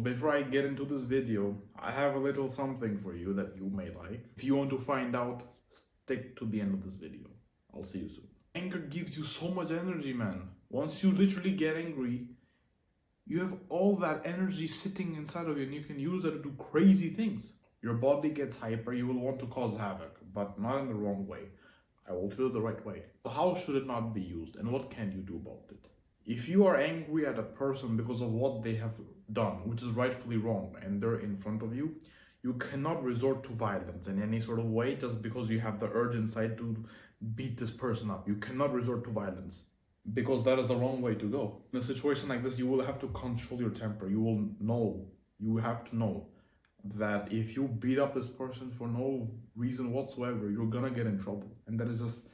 Before I get into this video, I have a little something for you that you may like. If you want to find out, stick to the end of this video. I'll see you soon. Anger gives you so much energy, man. Once you literally get angry, you have all that energy sitting inside of you and you can use that to do crazy things. Your body gets hyper, you will want to cause havoc, but not in the wrong way. I will tell you the right way. So how should it not be used and what can you do about it? If you are angry at a person because of what they have done, which is rightfully wrong, and they're in front of you, you cannot resort to violence in any sort of way just because you have the urge inside to beat this person up. You cannot resort to violence because that is the wrong way to go. In a situation like this, you will have to control your temper. You have to know that if you beat up this person for no reason whatsoever, you're gonna get in trouble. And that is just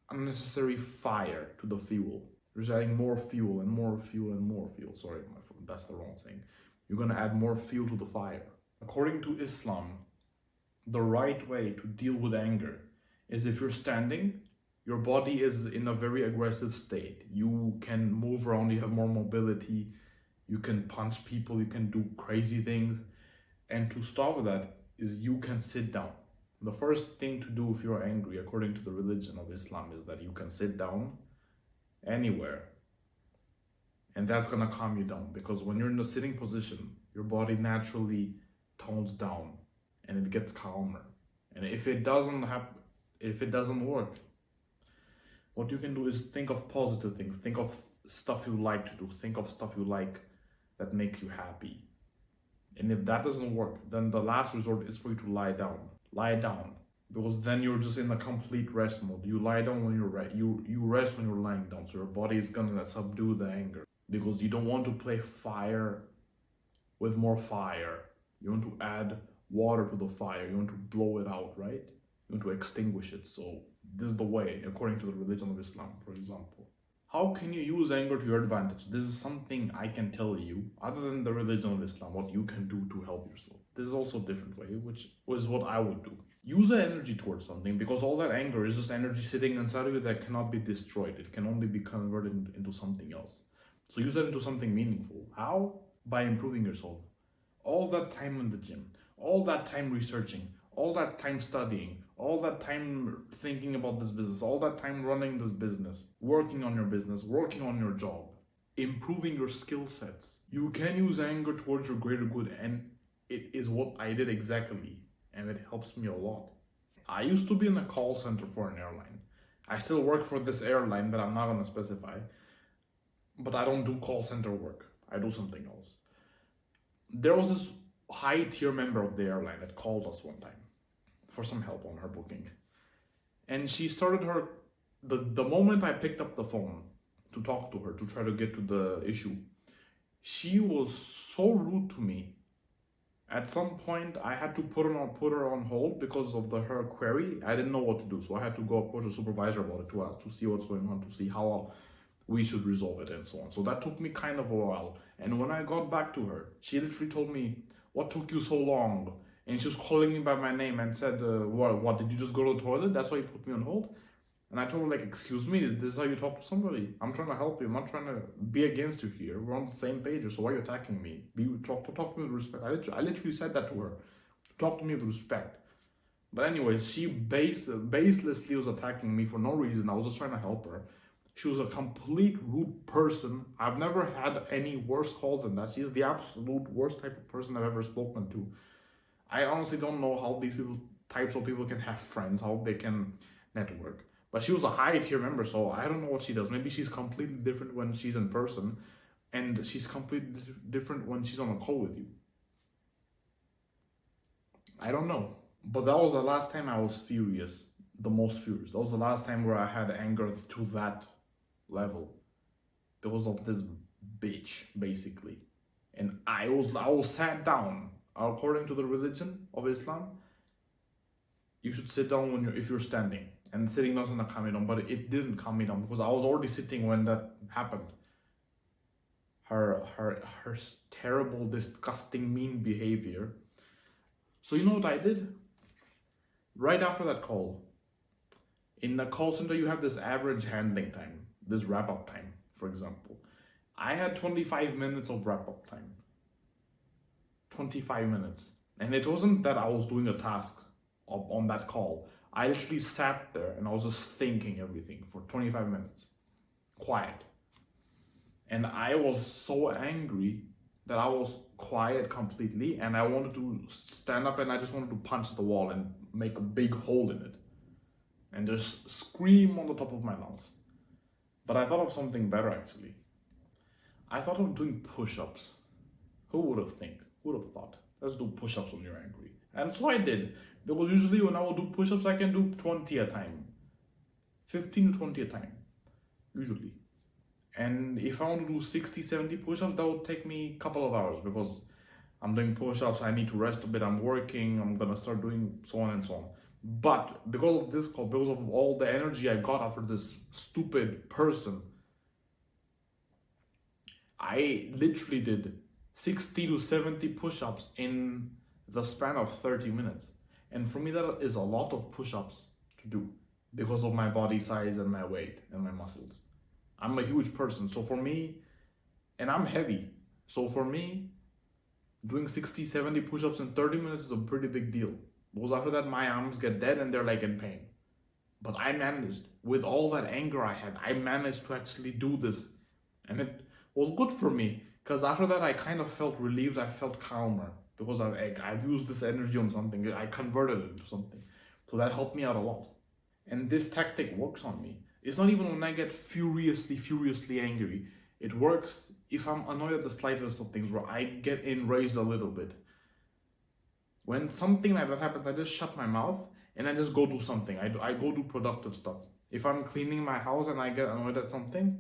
unnecessary fire to the fuel. You're just adding more fuel and more fuel and more fuel. Sorry, that's the wrong thing. You're gonna add more fuel to the fire. According to Islam, the right way to deal with anger is if you're standing, your body is in a very aggressive state. You can move around, you have more mobility, you can punch people, you can do crazy things. And to stop that is you can sit down. The first thing to do if you're angry, according to the religion of Islam, is that you can sit down anywhere. And that's gonna calm you down because when you're in a sitting position, your body naturally tones down and it gets calmer. And if it doesn't work, what you can do is think of positive things, think of stuff you like to do, think of stuff you like that make you happy. And if that doesn't work, then the last resort is for you to lie down. Lie down, because then you're just in a complete rest mode. You lie down when you rest when you're lying down, so your body is gonna subdue the anger because you don't want to play fire with more fire. You want to add water to the fire. You want to blow it out, right? You want to extinguish it. So this is the way, according to the religion of Islam, for example. How can you use anger to your advantage? This is something I can tell you, other than the religion of Islam, what you can do to help yourself. This is also a different way, which was what I would do. Use the energy towards something because all that anger is just energy sitting inside of you that cannot be destroyed. It can only be converted into something else. So use that into something meaningful. How? By improving yourself. All that time in the gym, all that time researching, all that time studying, all that time thinking about this business, all that time running this business, working on your business, working on your job, improving your skill sets. You can use anger towards your greater good, and it is what I did exactly, and it helps me a lot. I used to be in a call center for an airline. I still work for this airline, but I'm not gonna specify. But I don't do call center work. I do something else. There was this high tier member of the airline that called us one time for some help on her booking. And she started the moment I picked up the phone to talk to her, to try to get to the issue, she was so rude to me. At some point, I had to put her on hold because of her query. I didn't know what to do, so I had to go approach a supervisor about it to see what's going on, to see how we should resolve it and so on. So that took me kind of a while. And when I got back to her, she literally told me, "What took you so long?" And she was calling me by my name and said, what, did you just go to the toilet? That's why you put me on hold? And I told her, like, excuse me, this is how you talk to somebody. I'm trying to help you. I'm not trying to be against you here. We're on the same page, so why are you attacking me? Talk to me with respect. I literally said that to her. Talk to me with respect. But anyways, she baselessly was attacking me for no reason. I was just trying to help her. She was a complete rude person. I've never had any worse call than that. She's the absolute worst type of person I've ever spoken to. I honestly don't know how these types of people can have friends, how they can network. But she was a high tier member, so I don't know what she does. Maybe she's completely different when she's in person, and she's completely different when she's on a call with you. I don't know. But that was the last time I was furious, the most furious. That was the last time where I had anger to that level because of this bitch, basically. And I was sat down. According to the religion of Islam, you should sit down if you're standing, and sitting doesn't calm me down. But it didn't calm me down because I was already sitting when that happened. Her terrible, disgusting, mean behavior. So you know what I did? Right after that call, in the call center, you have this average handling time, this wrap-up time, for example. I had 25 minutes of wrap-up time. 25 minutes. And it wasn't that I was doing a task on that call. I literally sat there and I was just thinking everything for 25 minutes. Quiet. And I was so angry that I was quiet completely, and I wanted to stand up and I just wanted to punch the wall and make a big hole in it and just scream on the top of my lungs. But I thought of something better actually. I thought of doing push-ups. Who would have thought? Let's do push-ups when you're angry. And so I did, because usually when I would do push-ups, I can do 20 a time. 15 to 20 a time, usually. And if I want to do 60, 70 push-ups, that would take me a couple of hours, because I'm doing push-ups, I need to rest a bit, I'm working, I'm gonna start doing so on and so on. But because of this call, because of all the energy I got after this stupid person, I literally did 60 to 70 push-ups in the span of 30 minutes. And for me, that is a lot of push-ups to do because of my body size and my weight and my muscles. I'm a huge person, so for me, and I'm heavy, so for me, doing 60, 70 push-ups in 30 minutes is a pretty big deal. Because after that, my arms get dead and they're like in pain. But I managed, with all that anger I had, I managed to actually do this. And it was good for me, because after that, I kind of felt relieved, I felt calmer. Because I've used this energy on something, I converted it into something. So that helped me out a lot. And this tactic works on me. It's not even when I get furiously angry. It works if I'm annoyed at the slightest of things, where I get enraged a little bit. When something like that happens, I just shut my mouth and I just go do something. I go do productive stuff. If I'm cleaning my house and I get annoyed at something,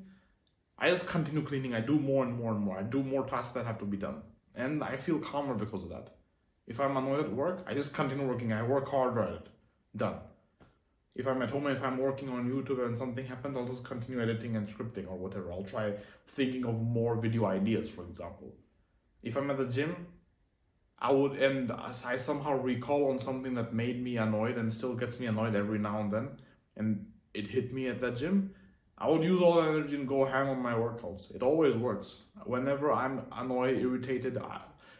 I just continue cleaning. I do more and more and more. I do more tasks that have to be done. And I feel calmer because of that. If I'm annoyed at work, I just continue working. I work harder at it. Done. If I'm at home and if I'm working on YouTube and something happens, I'll just continue editing and scripting or whatever. I'll try thinking of more video ideas, for example. If I'm at the gym, I somehow recall on something that made me annoyed and still gets me annoyed every now and then, and it hit me at that gym, I would use all that energy and go ham on my workouts. It always works. Whenever I'm annoyed, irritated,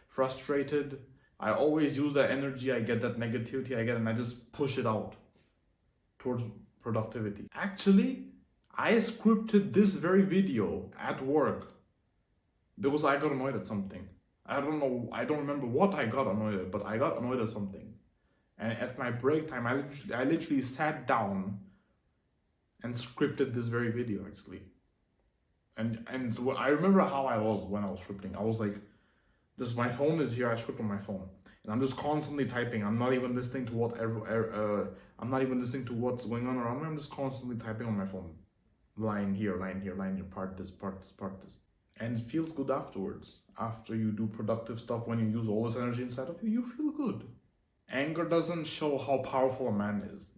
frustrated, I always use that energy I get, that negativity I get, and I just push it out towards productivity. Actually, I scripted this very video at work because I got annoyed at something. I don't remember what I got annoyed at, but I got annoyed at something. And at my break time, I literally sat down and scripted this very video actually. And I remember how I was when I was scripting. I was like, my phone is here, I script on my phone. And I'm just constantly typing. I'm not even listening to what's going on around me. I'm just constantly typing on my phone. Line here, part this. And it feels good afterwards. After you do productive stuff, when you use all this energy inside of you, you feel good. Anger doesn't show how powerful a man is.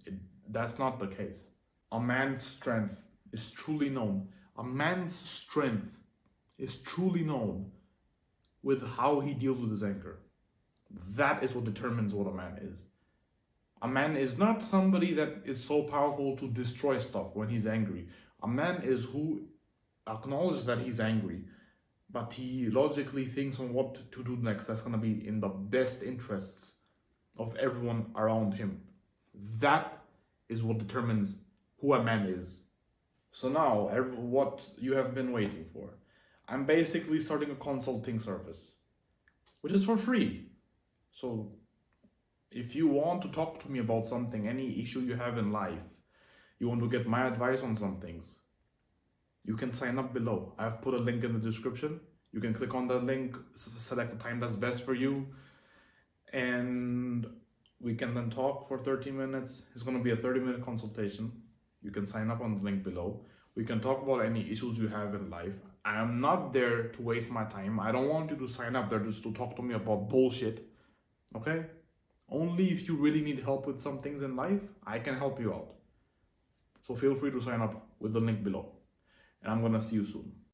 That's not the case. A man's strength is truly known. A man's strength is truly known with how he deals with his anger. That is what determines what a man is. A man is not somebody that is so powerful to destroy stuff when he's angry. A man is who acknowledges that he's angry, but he logically thinks on what to do next. That's going to be in the best interests of everyone around him. That is what determines who a man is. So now, what you have been waiting for. I'm basically starting a consulting service, which is for free. So if you want to talk to me about something, any issue you have in life, you want to get my advice on some things, you can sign up below. I've put a link in the description. You can click on the link, select the time that's best for you, and we can then talk for 30 minutes. It's going to be a 30-minute consultation. You can sign up on the link below. We can talk about any issues you have in life. I am not there to waste my time. I don't want you to sign up there just to talk to me about bullshit. Okay? Only if you really need help with some things in life, I can help you out. So feel free to sign up with the link below. And I'm gonna see you soon.